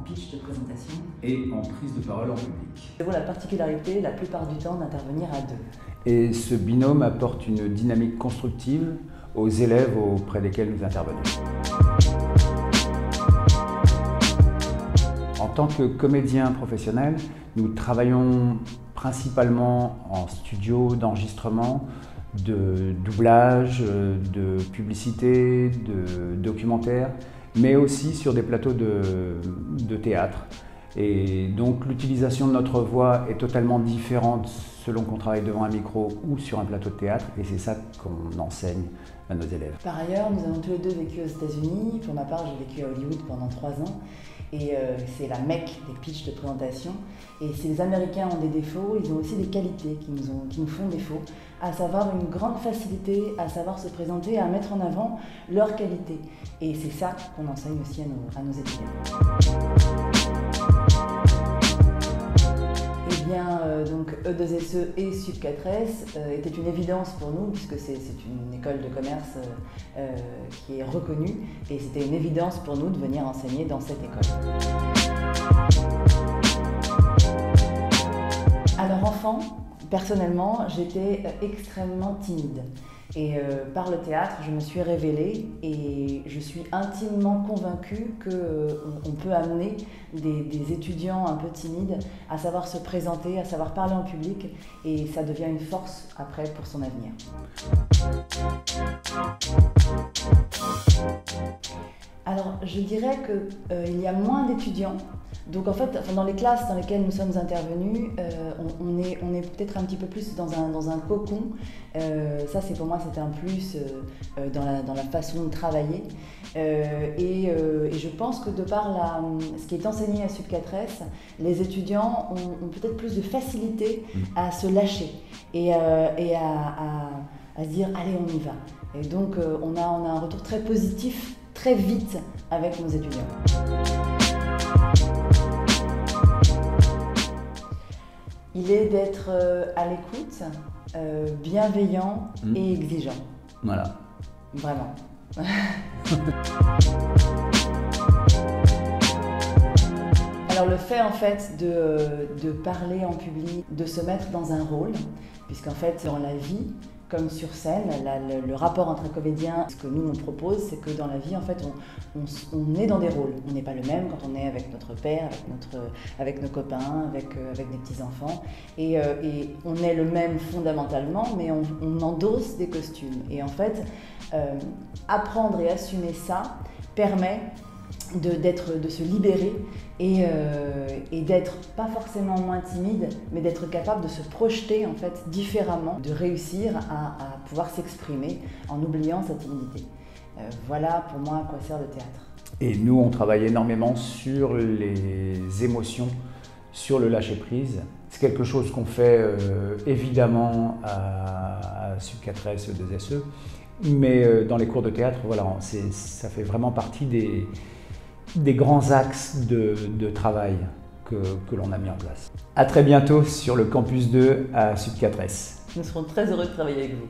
pitch de présentation et en prise de parole en public. Nous avons la particularité, la plupart du temps, d'intervenir à deux. Et ce binôme apporte une dynamique constructive aux élèves auprès desquels nous intervenons. En tant que comédien professionnel, nous travaillons principalement en studio d'enregistrement, de doublage, de publicité, de documentaire, mais aussi sur des plateaux de théâtre. Et donc l'utilisation de notre voix est totalement différente selon qu'on travaille devant un micro ou sur un plateau de théâtre, et c'est ça qu'on enseigne à nos élèves. Par ailleurs, nous avons tous les deux vécu aux États-Unis. Pour ma part, j'ai vécu à Hollywood pendant 3 ans. Et c'est la mecque des pitchs de présentation. Et si les Américains ont des défauts, ils ont aussi des qualités qui nous font défaut, à savoir une grande facilité à savoir se présenter, à mettre en avant leurs qualités. Et c'est ça qu'on enseigne aussi à nos étudiants. Eh bien, donc E2SE et Sud4S était une évidence pour nous, puisque c'est une école de commerce qui est reconnue, et c'était une évidence pour nous de venir enseigner dans cette école. Alors enfant, personnellement, j'étais extrêmement timide. Et par le théâtre, je me suis révélée et je suis intimement convaincue qu'on peut amener des étudiants un peu timides à savoir se présenter, à savoir parler en public, et ça devient une force après pour son avenir. Alors, je dirais qu'il y a moins d'étudiants. Donc en fait, dans les classes dans lesquelles nous sommes intervenus, on est peut-être un petit peu plus dans un cocon. Ça, pour moi, c'était un plus dans la façon de travailler. Et je pense que de par ce qui est enseigné à Sud4S, les étudiants ont peut-être plus de facilité à se lâcher et à se dire « allez, on y va ». Et donc on a un retour très positif, très vite avec nos étudiants. Il est d'être à l'écoute, bienveillant et exigeant. Voilà. Vraiment. Alors le fait en fait de parler en public, de se mettre dans un rôle, puisqu'en fait dans la vie, comme sur scène, le rapport entre un comédien, ce que nous on propose, c'est que dans la vie, en fait, on est dans des rôles. On n'est pas le même quand on est avec notre père, avec nos copains, avec des petits-enfants. Et on est le même fondamentalement, mais on endosse des costumes. Et en fait, apprendre et assumer ça permet de se libérer et d'être pas forcément moins timide, mais d'être capable de se projeter en fait différemment, de réussir à pouvoir s'exprimer en oubliant sa timidité. Voilà pour moi à quoi sert le théâtre. Et nous, on travaille énormément sur les émotions, sur le lâcher-prise. C'est quelque chose qu'on fait évidemment à Sud4S, E2SE, mais dans les cours de théâtre, voilà, ça fait vraiment partie des grands axes de travail que l'on a mis en place. À très bientôt sur le campus 2 à Sud4S. Nous serons très heureux de travailler avec vous.